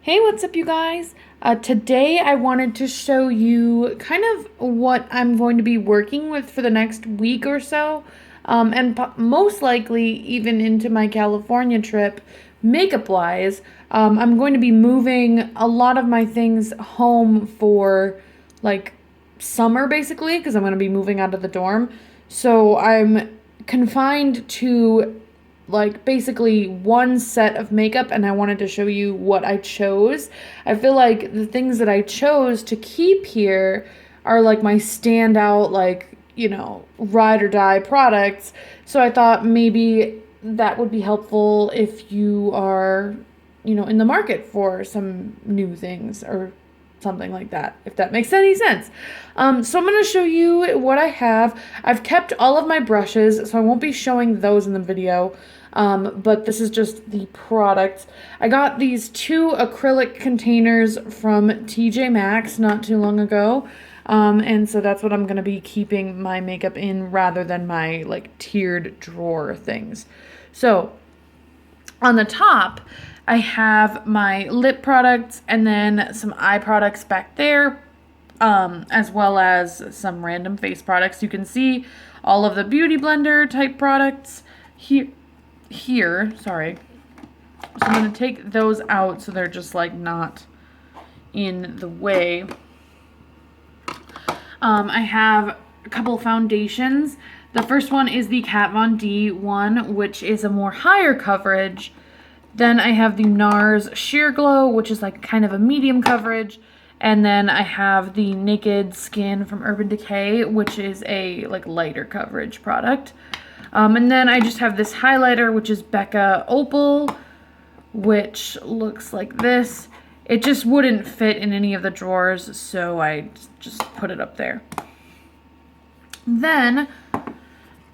Hey, what's up, you guys? Today I wanted to show you kind of what I'm going to be working with for the next week or so, and most likely even into my California trip, makeup wise. I'm going to be moving a lot of my things home for like summer basically, because I'm going to be moving out of the dorm. So I'm confined to like basically one set of makeup, and I wanted to show you what I chose. I feel like the things that I chose to keep here are like my standout, like, ride or die products. So I thought maybe that would be helpful if you are, in the market for some new things or something like that, if that makes any sense. So I'm going to show you what I have. I've kept all of my brushes, so I won't be showing those in the video, but this is just the product. I got these two acrylic containers from TJ Maxx not too long ago, and so that's what I'm going to be keeping my makeup in rather than my like tiered drawer things. So on the top, I have my lip products and then some eye products back there, as well as some random face products. You can see all of the Beauty Blender type products here. Sorry. So I'm going to take those out so they're just like not in the way. I have a couple foundations. The first one is the Kat Von D one, which is a more higher coverage. Then I have the NARS Sheer Glow, which is like kind of a medium coverage. And then I have the Naked Skin from Urban Decay, which is a like lighter coverage product. And then I just have this highlighter, which is Becca Opal, which looks like this. It just wouldn't fit in any of the drawers, so I just put it up there. Then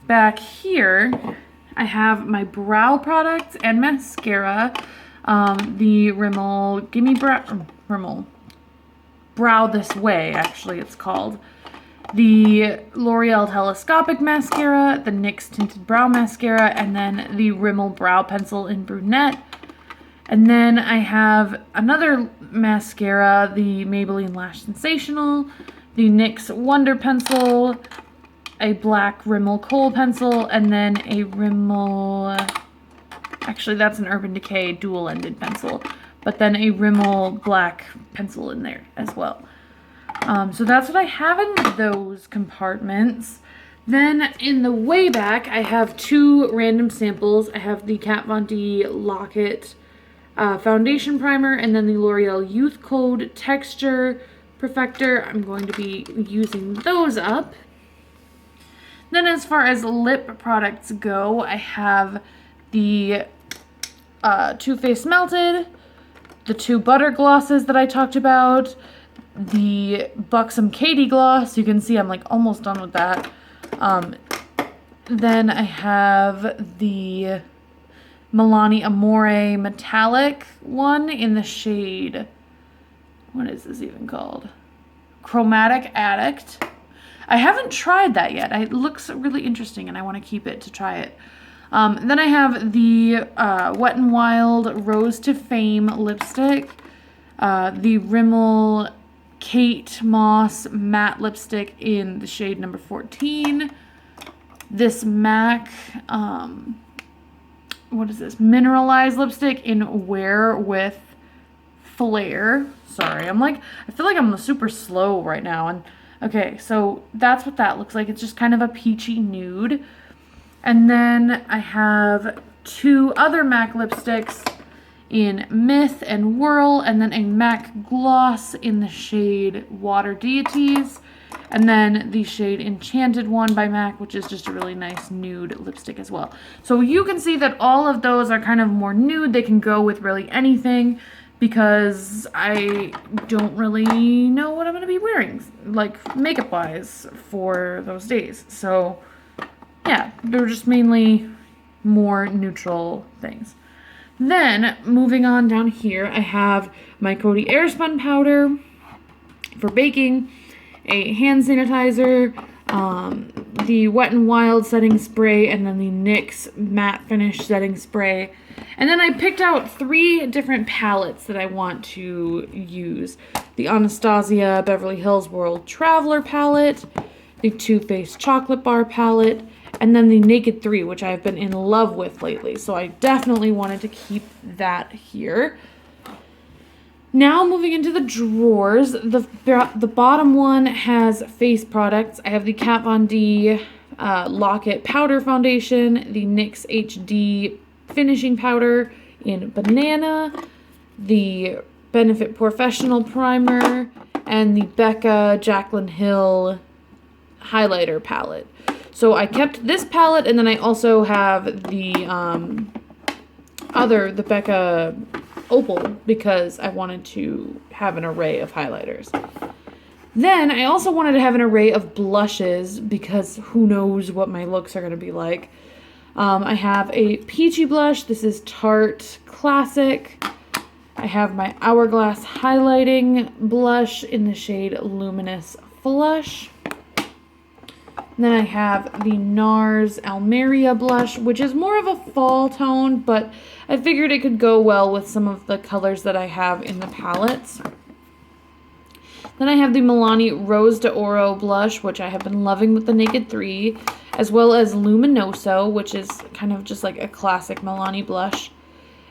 back here, I have my brow products and mascara. The Rimmel Gimme Rimmel Brow This Way, actually it's called. The L'Oreal Telescopic Mascara, the NYX Tinted Brow Mascara, and then the Rimmel Brow Pencil in Brunette. And then I have another mascara, the Maybelline Lash Sensational, the NYX Wonder Pencil, a black Rimmel Kohl pencil, and then a Rimmel, actually that's an Urban Decay dual-ended pencil, but then a Rimmel black pencil in there as well. So that's what I have in those compartments. Then in the way back, I have two random samples. I have the Kat Von D Lock-It foundation primer, and then the L'Oreal Youth Code Texture Perfector. I'm going to be using those up. Then as far as lip products go, I have the Too Faced Melted, the two butter glosses that I talked about, the Buxom Katy gloss. You can see I'm like almost done with that. Then I have the Milani Amore metallic one in the shade, what is this even called? Chromatic Addict. I haven't tried that yet. It looks really interesting and I want to keep it to try it. Then I have the Wet n Wild Rose to Fame lipstick, the Rimmel Kate Moss matte lipstick in the shade number 14, this MAC, what is this, mineralized lipstick in Wear with Flair. Sorry, I feel like I'm super slow right now. And okay, so that's what that looks like. It's just kind of a peachy nude. And then I have two other MAC lipsticks in Myth and Whirl, and then a MAC gloss in the shade Water Deities, and then the shade Enchanted one by MAC, which is just a really nice nude lipstick as well. So you can see that all of those are kind of more nude. They can go with really anything because I don't really know what I'm going to be wearing, like makeup-wise, for those days. So yeah, they're just mainly more neutral things. Then, moving on down here, I have my Coty Airspun powder for baking, a hand sanitizer, the Wet n Wild setting spray, and then the NYX matte finish setting spray. And then I picked out 3 different palettes that I want to use. The Anastasia Beverly Hills World Traveler palette, the Too Faced Chocolate Bar palette, and then the Naked 3, which I've been in love with lately. So I definitely wanted to keep that here. Now moving into the drawers, the bottom one has face products. I have the Kat Von D Lock-It Powder Foundation, the NYX HD Finishing Powder in Banana, the Benefit Professional Primer, and the Becca Jaclyn Hill Highlighter Palette. So I kept this palette, and then I also have the the Becca Opal, because I wanted to have an array of highlighters. Then I also wanted to have an array of blushes, because who knows what my looks are going to be like. I have a peachy blush. This is Tarte Classic. I have my Hourglass highlighting blush in the shade Luminous Flush. Then I have the NARS Almeria blush, which is more of a fall tone, but I figured it could go well with some of the colors that I have in the palettes. Then I have the Milani Rose d'Oro blush, which I have been loving with the Naked 3, as well as Luminoso, which is kind of just like a classic Milani blush.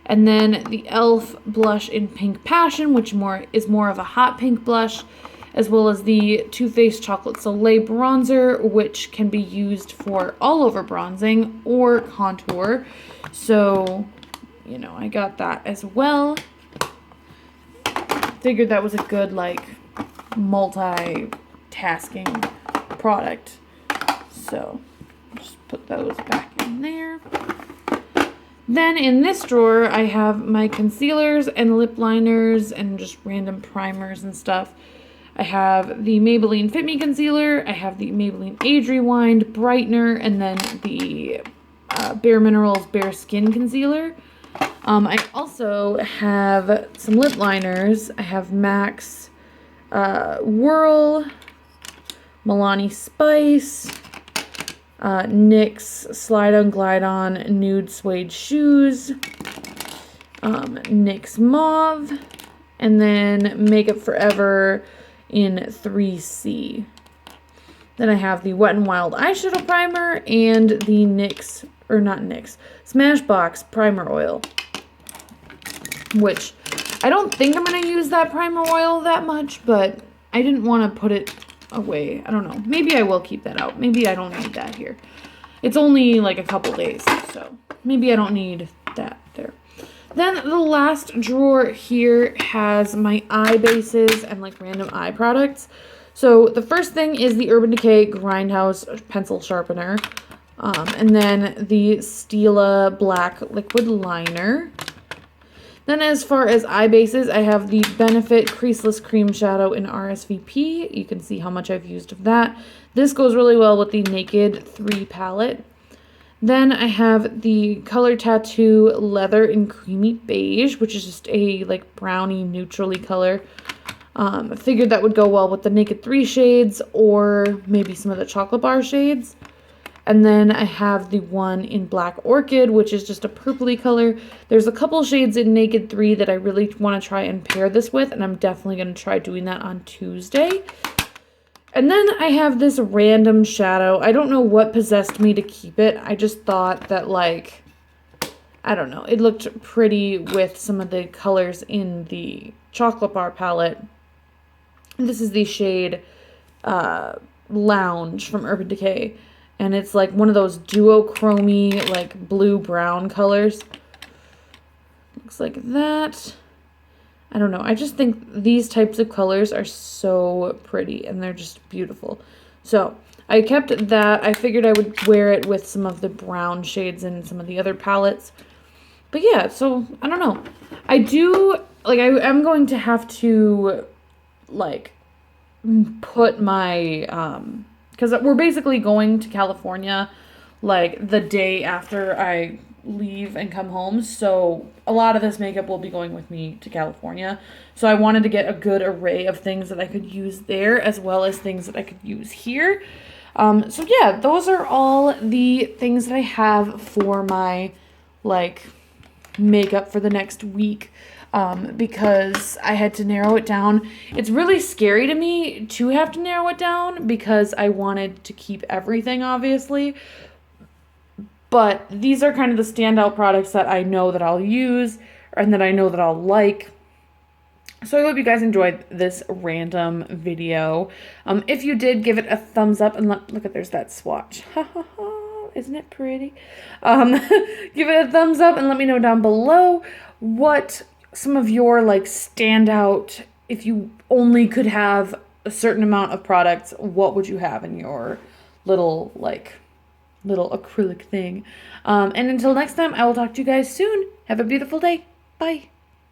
And then the e.l.f. blush in Pink Passion, which is more of a hot pink blush, as well as the Too Faced Chocolate Soleil bronzer, which can be used for all over bronzing or contour. So, you know, I got that as well. Figured that was a good, like, multitasking product. So, just put those back in there. Then in this drawer, I have my concealers and lip liners and just random primers and stuff. I have the Maybelline Fit Me Concealer, I have the Maybelline Age Rewind Brightener, and then the Bare Minerals Bare Skin Concealer. I also have some lip liners. I have MAC's Whirl, Milani Spice, NYX Slide On Glide On Nude Suede Shoes, NYX Mauve, and then Makeup Forever in 3C. Then I have the Wet n Wild eyeshadow primer and the Smashbox primer oil, which I don't think I'm going to use that primer oil that much, but I didn't want to put it away. I don't know. Maybe I will keep that out. Maybe I don't need that here. It's only like a couple days, so maybe I don't need that there. Then the last drawer here has my eye bases and like random eye products. So the first thing is the Urban Decay Grindhouse Pencil Sharpener. And then the Stila Black Liquid Liner. Then as far as eye bases, I have the Benefit Creaseless Cream Shadow in RSVP. You can see how much I've used of that. This goes really well with the Naked 3 palette. Then I have the Color Tattoo Leather in Creamy Beige, which is just a like brownie neutrally color. I figured that would go well with the Naked 3 shades or maybe some of the Chocolate Bar shades. And then I have the one in Black Orchid, which is just a purpley color. There's a couple shades in Naked 3 that I really want to try and pair this with, and I'm definitely going to try doing that on Tuesday. And then I have this random shadow. I don't know what possessed me to keep it. I just thought that, like, I don't know. It looked pretty with some of the colors in the Chocolate Bar palette. This is the shade Lounge from Urban Decay. And it's like one of those duochromy, like blue-brown colors. Looks like that. I don't know. I just think these types of colors are so pretty and they're just beautiful. So I kept that. I figured I would wear it with some of the brown shades in some of the other palettes. But yeah, so I don't know. I do, like, I'm going to have to, like, put my, because we're basically going to California, like, the day after I leave and come home, so a lot of this makeup will be going with me to California. So I wanted to get a good array of things that I could use there, as well as things that I could use here. So yeah, those are all the things that I have for my like makeup for the next week. Because I had to narrow it down. It's really scary to me to have to narrow it down because I wanted to keep everything, obviously. But these are kind of the standout products that I know that I'll use and that I know that I'll like. So I hope you guys enjoyed this random video. If you did, give it a thumbs up and look at, there's that swatch. Isn't it pretty? Give it a thumbs up and let me know down below what some of your like standout, if you only could have a certain amount of products, what would you have in your little acrylic thing? And until next time, I will talk to you guys soon. Have a beautiful day. Bye.